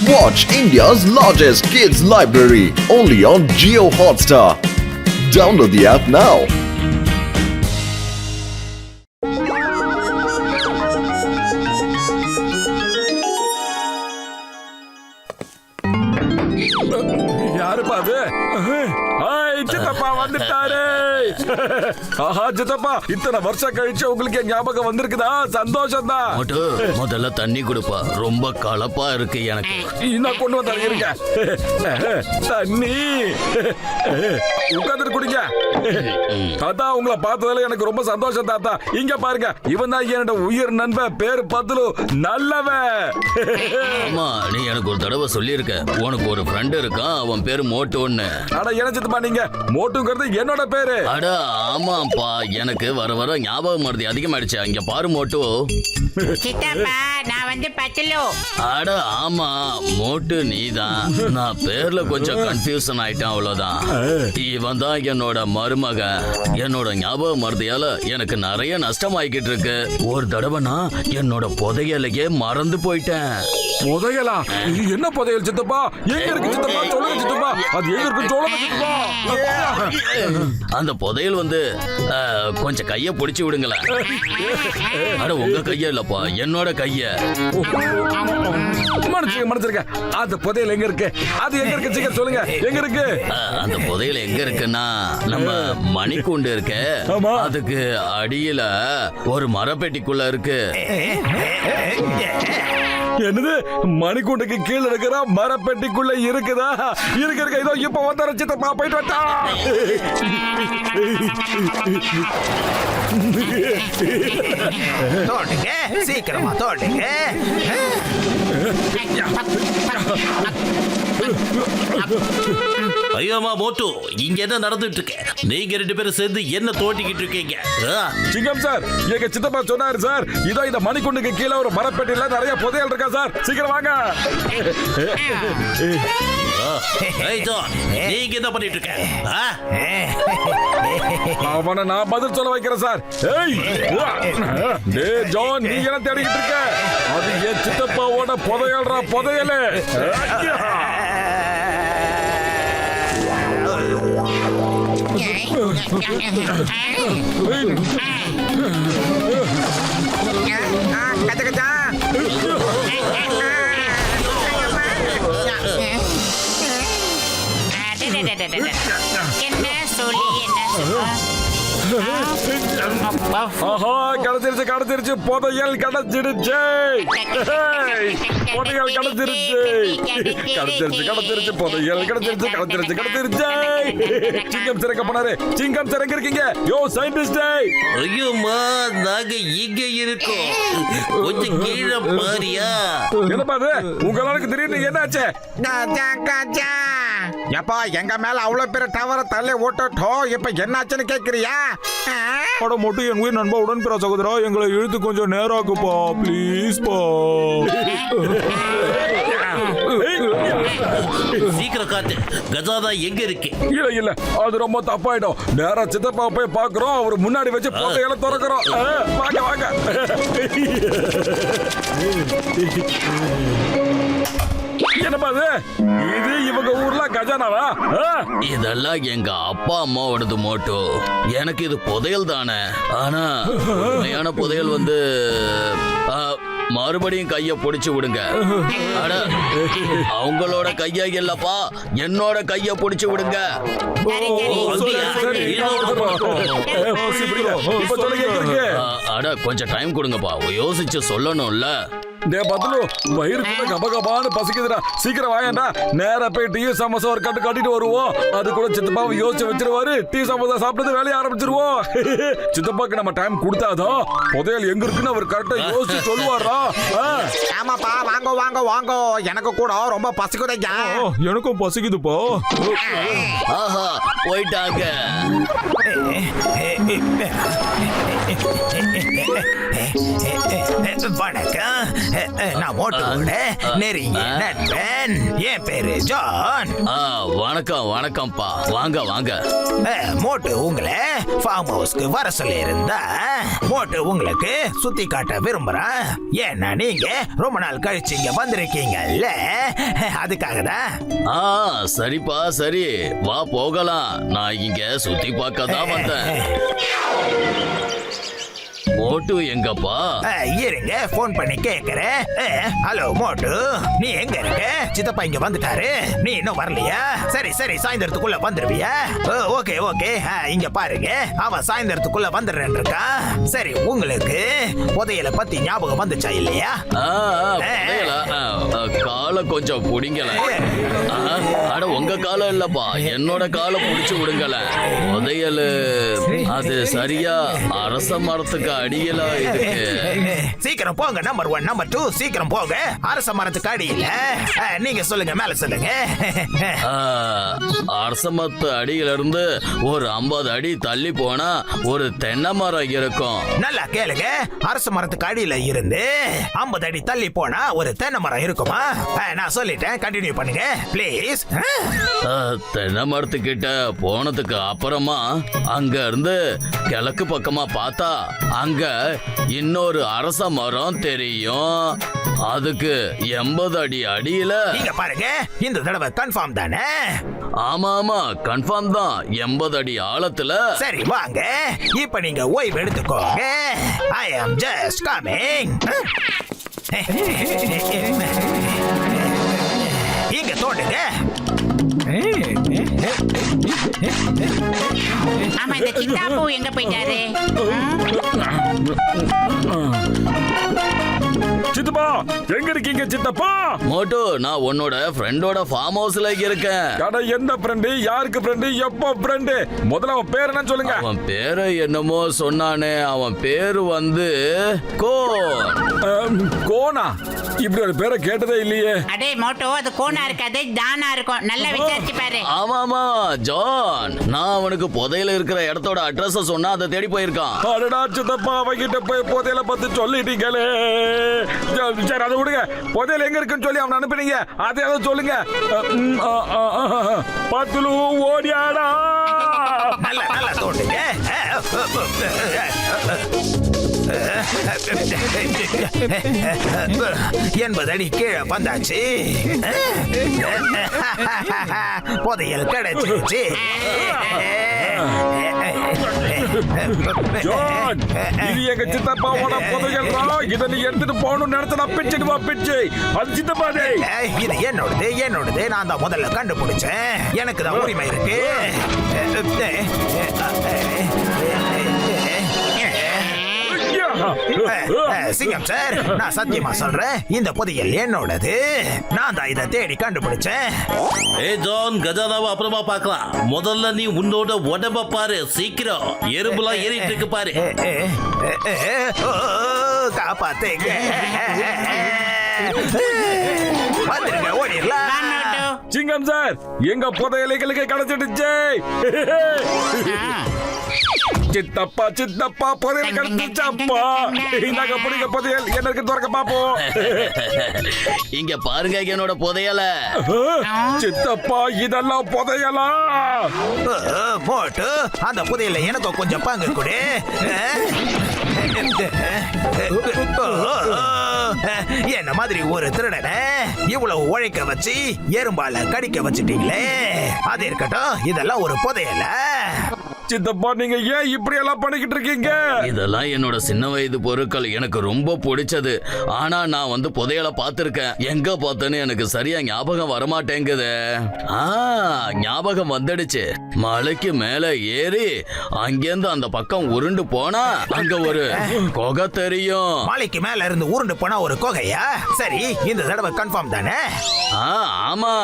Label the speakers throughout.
Speaker 1: Watch India's largest kids library only on Jio Hotstar. Download the app now.
Speaker 2: யாருப்பா அது? Hi சித்தப்பா வந்துட்டாரு. ஆஹா சித்தப்பா, இத்தனை வருஷம் கழிச்சு உங்களுக்கு என் ஞாபகம் வந்திருக்குதா? சந்தோஷம் தான்.
Speaker 3: முதல்ல தண்ணி கொடுப்பா, ரொம்ப கலப்பா இருக்கு எனக்கு.
Speaker 2: நான் கொண்டு வந்தாங்க இருக்க தண்ணி உட்காந்துட்டு குடிங்க. தாத்தா, உங்களை பார்த்ததுல எனக்கு ரொம்ப சந்தோஷம் தாத்தா. இங்க பாருங்க, இவன் தான் என்னோட உயிர் நண்பன், பேரு பத்லு, நல்லவன்.
Speaker 3: ஆமா, நீ எனக்கு ஒரு தடவை சொல்லியிருக்க உனக்கு ஒரு ஃப்ரெண்ட் இருக்கான், அவன் பேரு மோட்டுன்னு.
Speaker 2: அட என்ன சித்தப்பா, நீங்க மோட்டுங்கிறது என்னோட பேரு.
Speaker 3: அட ஆமாப்பா, எனக்கு வர வர ஞாபகம் மறதி அதிகமாயிடுச்சு. அங்க பாரு மோட்டு.
Speaker 4: சித்தப்பா, நான் வந்து பத்லு.
Speaker 3: அட ஆமா, மோட்டு நீதான். நான் பேர்ல கொஞ்சம் கன்ஃபியூஷன் ஆயிட்டேன், அவ்வளவுதான். இவன் தான் என்னோட மருமக. என்னோட ஞாபகம் மறதியால எனக்கு நிறைய நஷ்டம் ஆகிட்டு இருக்கு. ஒரு தடவை நான் என்னோட புதையலையே மறந்து போயிட்டேன்.
Speaker 2: புதையலா? இது என்ன புதையல் சித்தப்பா? எங்க இருக்கு சித்தப்பா? சொல்லுங்க சித்தப்பா. அது எங்க இருக்கு சொல்லுங்க சித்தப்பா.
Speaker 3: அந்த புதையல் வந்து கொஞ்சம் கைய பிடிச்சு விடுங்களேன். அட உங்க கைய இல்லப்பா, என்னோட கைய.
Speaker 2: மன்னிச்சிருக்க. அந்த புதையல் எங்க இருக்கு? அது எங்க இருக்கு சீக்கிரம் சொல்லுங்க. எங்க இருக்கு?
Speaker 3: அந்த புதையல் எங்க இருக்குன்னா, நம்ம மணிக்கூண்டு இருக்கு, அதுக்கு அடியில ஒரு மரப்பெட்டிக்குள்ள இருக்கு.
Speaker 2: என்னது? மணிக்கூண்டுக்கு கீழே இருக்கிற மரப்பெட்டிக்குள்ள இருக்குதா? இருக்கு. இதோ இப்ப வந்தார சித்தப்பா, போயிட்டு வந்தா.
Speaker 5: தோட்டுங்க, சீக்கிரமா தோட்டுங்க.
Speaker 6: ஐயோமா மோட்டு, இங்க என்ன நடந்துட்டு இருக்கு? நீங்க ரெண்டு பேரும் சேர்ந்து என்ன தோட்டிக்கிட்டு இருக்கீங்க?
Speaker 2: சிங்கம் சார், எங்க சித்தப்பா சொன்னாரு சார், இதோ இந்த மணிக்கூண்டுக்கு கீழே ஒரு மரப்பெட்டில நிறைய புதையல் இருக்கா சார், சீக்கிரம் வாங்க.
Speaker 6: நீங்க என்ன பண்ணிட்டு இருக்க?
Speaker 2: அவனை நான் பதில் சொல்ல வைக்கிறேன் சார். டேய் ஜான், நீ என்ன தேடிக்கிட்டு இருக்க? அது என் சித்தப்பாவோட புதையல்ரா, புதையலு.
Speaker 5: கச்சா
Speaker 4: என்ன சொல்லி
Speaker 2: கிடைச்சிருச்சு புதையல், கிடைச்சிருச்சு புதையல், கிடைச்சிருச்சு புதையல், கிடைச்சிருச்சு. சிங்கம் சிறக்க போனாரு. சிங்கம் சிறங்க இருக்கீங்க. யோ சயின்டிஸ்ட்.
Speaker 6: ஐயோமா, நாங்க இங்க இருக்கோம், கொஞ்சம் கீழே பாரியா.
Speaker 2: என்னப்பா அது? உங்களுக்கு திடீர்னு என்னாச்சு?
Speaker 5: எப்பா, எங்க மேல அவ்வளவு பேர் டவரை தள்ளி ஓட்டோம், இப்ப என்னாச்சுன்னு கேக்குறியா?
Speaker 2: அட மொட்டு, என் உயிர் நண்பா, உடன்பிற சகோதரா, எங்களை இழுத்து கொஞ்சம் நேராக்குப்பா, ப்ளீஸ் பா.
Speaker 6: சீக்கிரம் காட்டு, கஜாதா எங்க இருக்கு?
Speaker 2: இல்ல, அது ரொம்ப தப்பாயிடும். நேரா சித்தப்பா போய் பாக்குறோம், அவர் முன்னாடி வச்சு புதையல திறக்கிறோம். வாங்க. என்னப்பா இது இவங்க ஊர்ல கஜானாவா?
Speaker 3: இதெல்லாம் எங்க அப்பா அம்மாவோடது மோட்டோ. எனக்கு இது புதையல் தானே, ஆனா உண்மையான புதையல் வந்து மறுபடியும் கைய பிடிச்சு விடுங்க. அட, அவங்களோட கைய இல்லப்பா, என்னோட கைய பிடிச்சு விடுங்க. அட கொஞ்சம் டைம் கொடுங்கப்பா, யோசிச்சு சொல்லணும்ல.
Speaker 2: வயிறுக்குள்ள கபகபான்னு பசிக்குதுடா, சீக்கிரம் வாயண்டா. நேரா போய் டீ சமோசா ஒரு கட்டு கட்டிட்டு வருவோம். அது கூட சித்தப்பாவை யோசிச்சு வச்சிருவாரு. டீ சமோசா சாப்பிட்டு வேலையை ஆரம்பிச்சிருவோம். சித்தப்பாக்கு நம்ம டைம் கொடுத்தாதான் புதையல் எங்க இருக்குன்னு அவர் கரெக்டா யோசிச்சு சொல்லுவாரா?
Speaker 5: ஆமாப்பா, வாங்க, எனக்கு கூட ரொம்ப பசிக்குதைங்க.
Speaker 2: எனக்கும் பசிக்குதுப்பா.
Speaker 3: ஆஹா, போயிட்டாங்க.
Speaker 5: வணக்கம்.
Speaker 7: நான் மோட்டோட நெருங்கிய நண்பன். என் பேரு ஜான்.
Speaker 3: வணக்கம் வணக்கம்ப்பா. வாங்க வாங்க.
Speaker 7: மோட்டு உங்களை ஃபார்ம் ஹவுஸ்க்கு வர சொல்லி இருந்தா மோட்டு உங்களுக்கு சுத்தி காட்ட விரும்புறேன். ஏன்னா நீங்க ரொம்ப நாள் கழிச்சு இங்க வந்திருக்கீங்கல்ல, அதுக்காக தான்.
Speaker 3: சரிப்பா சரி, வா போகலாம். நான் இங்க சுத்தி பார்க்க தான் வந்தேன். மோட்டு எங்கப்பா?
Speaker 7: இருங்க, போன் பண்ணி கேக்குறேன். ஹலோ மோட்டு, நீ எங்க இருக்க? சித்தப்பா இங்க வந்துட்டாரு, நீ இன்னும் வரலையா? சரி சரி, சாயந்தரத்துக்குள்ள வந்துருவியா? Okay okay. இங்க பாருங்க, அவன் சாயந்தரத்துக்குள்ள வந்துடுறேன் இருக்கான். சரி, உங்களுக்கு புதையலை பத்தி ஞாபகம் வந்துச்சா இல்லையா?
Speaker 3: காலை கொஞ்சம் புடிங்கல. அட உங்க காலம் இல்லப்பா, என்னோட காலை புடிச்சு விடுங்கல. புதையல் அது சரியா அரச மரத்துக்கு அடியலா இருக்கு.
Speaker 7: சீக்கிரம் போங்க. நம்பர் 1 நம்பர் 2 சீக்கிரம் போங்க. அரச மரத்துக்கு அடியில. நீங்க சொல்லுங்க, மேல சொல்லுங்க.
Speaker 3: அரச மரத்து அடியில இருந்து ஒரு 50 அடி தள்ளி போனா ஒரு தென்னை மரம் இருக்கும்.
Speaker 7: நல்லா கேளுங்க, அரச மரத்துக்கு அடியில இருந்து 50 அடி தள்ளி போனா ஒரு தென்னை மரம் இருக்குமா? நான் சொல்லிட்டேன், கண்டினியூ பண்ணுங்க ப்ளீஸ்.
Speaker 3: தென்னை மரத்துக்கிட்ட போனதுக்கு அப்புறமா அங்க இருந்து கிழக்கு பக்கமா பார்த்தா அங்க இன்னொரு அரச மரம் தெரியும். அதுக்கு 80 அடி அடியில.
Speaker 7: நீங்க பாருங்க, இந்த தடவை கன்ஃபார்ம் தானே?
Speaker 3: ஆமா ஆமா கன்ஃபார்ம் தான். 80 அடி ஆழத்துல.
Speaker 7: சரி வாங்க, இப்ப நீங்க ஓய்வு எடுத்துக்கோங்க. ஐ அம் ஜஸ்ட் கமிங். இங்க தோண்டுங்க.
Speaker 4: ஆமா, இந்த சித்தாப்பு எங்க போயிட்டாரு?
Speaker 2: சித்தப்பா எங்க இருக்கீங்க சித்தப்பா?
Speaker 3: மோட்டு, நான் உன்னோட ஃப்ரெண்டோட ஃபார்ம் ஹவுஸ்ல இருக்கேன்.
Speaker 2: கடை எந்த ஃப்ரெண்டு, யாருக்கு ஃப்ரெண்டு, எப்போ ஃப்ரெண்டு? முதல்ல அவன் பேர் என்ன சொல்லுங்க.
Speaker 3: அவன் பேரு என்னமோ சொன்னானே, அவன் பேரு வந்து
Speaker 2: கோனா. இப்படி ஒரு பேரை கேட்டதே இல்லையே.
Speaker 4: அடே மோட்டோ, அது கோனா இருக்காது, ஜானா இருக்கும். நல்லா விசாரிச்சு பாரு.
Speaker 3: ஆமாமா ஜான், நான் அவனுக்கு புதையில இருக்கிற இடத்தோட அட்ரஸ் சொன்னா அதை தேடி போயிருக்கான்.
Speaker 2: அடடா சித்தப்பா, அவகிட்ட போய் புதையல பத்தி சொல்லிட்டீங்களே. சரி அதை விடுங்க, புதையல் எங்க இருக்குன்னு சொல்லி அவன் அனுப்பினீங்க, அதையாவது சொல்லுங்க. பத்துலு ஓடியாடா.
Speaker 7: நல்லா நல்லா தோண்டுங்க. 80 அடி கீழே வந்தாச்சு. புதையல் கிடைச்சிருச்சு.
Speaker 2: ஜான், இது எங்க சித்தப்பாவோட புதையல்ரா. இதை நீ எடுத்துட்டு போகணும்னு நினைச்சா பிச்சுட்டு வா, பிச்சு. அது சித்தப்பாதே.
Speaker 7: இது என்னோடது. நான் தான் முதல்ல கண்டுபிடிச்சேன். எனக்கு தான் உரிமை இருக்கு. சிங்கம் சார், நான் சத்தியமா சொல்றேன், இந்த புதையல் என்னோடது. நான் தான் இதை தேடி கண்டுபிடிச்சேன்.
Speaker 6: ஜான், கஜானாவை அப்புறமா பார்க்கலாம். முதல்ல நீ உன்னோட உடம்ப பாரு, சீக்கிரம். எறும்புலாம் ஏறிட்டு இருக்கு பாரு.
Speaker 7: காப்பாத்துங்க. வந்துருங்க, ஓடிடலாம்.
Speaker 2: சிங்கம் சார், எங்க புதையலைகளுக்கு கிடைச்சிடுச்சு. சித்தப்பா சித்தப்பா, புதையல் கிடைச்சிச்சப்பா. இந்தாங்க புடிங்க புதையல், எனக்கு திறக்க பாப்போம்.
Speaker 3: இங்க பாருங்க என்னோட புதையல.
Speaker 2: சித்தப்பா, இதெல்லாம் புதையலா?
Speaker 7: போட்டு அந்த புதையல எனக்கு கொஞ்சம் பங்கு கொடு. என்ன மாதிரி ஒரு திருடனை இவ்வளவு உழைக்க வச்சு எறும்பால கடிக்க வச்சுட்டீங்களே. அது இருக்கட்டும், இதெல்லாம் ஒரு புதையல.
Speaker 2: சித்தப்பா, நீங்க ஏன் இப்படி எல்லாம் பண்ணிக்கிட்டு இருக்கீங்க?
Speaker 3: இதெல்லாம் என்னோட சின்ன வயது பொருட்கள், எனக்கு ரொம்ப பிடிச்சது. ஆனா நான் வந்து புதையலை பார்த்திருக்கேன். எங்க பார்த்தேன்னு எனக்கு சரியா ஞாபகம் வரமாட்டேங்குது. ஞாபகம் வந்துடுச்சு. மலைக்கு மேல ஏறி அங்கேருந்து அந்த பக்கம் உருண்டு போனா அங்க ஒரு குகை தெரியும்.
Speaker 7: மலைக்கு மேல இருந்து உருண்டு போனா ஒரு குகையா? சரி, இந்த தடவை கன்ஃபார்ம் தானே?
Speaker 3: ஆமா,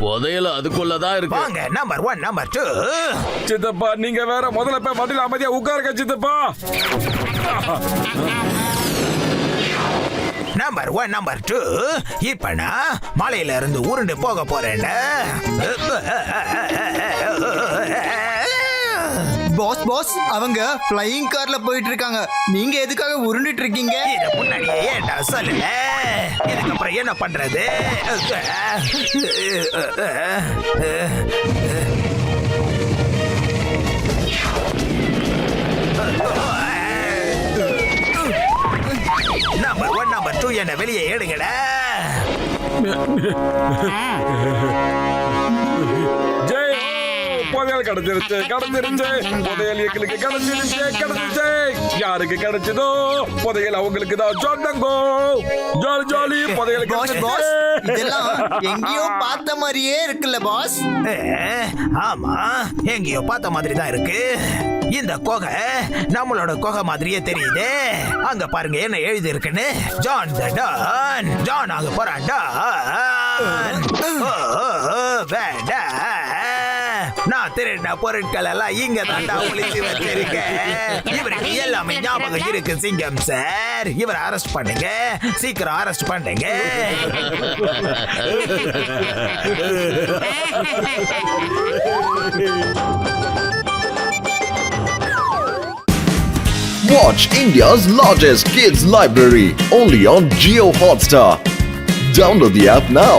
Speaker 3: புதையல் அதுக்குள்ளதான் இருக்கு.
Speaker 7: வாங்க, நம்பர் 1 நம்பர் 2.
Speaker 2: சித்தப்பா, நீங்க வேற முதல்ல போய் வண்டியில அமைதியா உட்காருங்க சித்தப்பா.
Speaker 7: நம்பர் 1 நம்பர் 2, இப்ப நான் மலையில இருந்து உருண்டு போக போறேன்.
Speaker 8: பாஸ் பாஸ் அவங்க ஃப்ளையிங் கார்ல போயிட்டு இருக்காங்க. நீங்க எதுக்காக உருண்டுட்டு இருக்கீங்க?
Speaker 7: இத முன்னாடியே ஏன்டா சொல்லல? இதுக்கப்புறம் என்ன பண்றது? நம்பர் 1 நம்பர் 2 என்ன வெளியே எடுங்கடா.
Speaker 2: ஜெய் புதையல் கிடைச்சிருச்சு புதையல் எங்களுக்கு கிடைச்சிருச்சு. யாருக்கு கிடைச்சதோ புதையல் அவங்களுக்கு தான் சொந்தங்கோ. ஜாலி ஜாலி புதையல்
Speaker 8: பாஸ் பாஸ் இதெல்லாம் எங்கேயோ பார்த்த மாதிரியே இருக்குல்ல பாஸ்?
Speaker 7: ஆமா, எங்கேயோ பார்த்த மாதிரி தான் இருக்கு. இந்த குகை நம்மளோட குகை மாதிரியே தெரியுது. அங்க பாருங்க என்ன எழுதி இருக்குன்னு. ஜான் த டான். ஜான் ஆக போறான் டான். வேண்டாம், நான் திருடின பொருட்கள் எல்லாம் இங்க தாண்டா ஒளிச்சு வச்சிருக்கேன். இவருக்கு எல்லாமே ஞாபகம் இருக்கு சிங்கம் சார். இவரை அரெஸ்ட் பண்ணுங்க, சீக்கிரம் அரெஸ்ட் பண்ணுங்க.
Speaker 1: Watch India's largest kids library only on Geo Hotstar. Download the app now.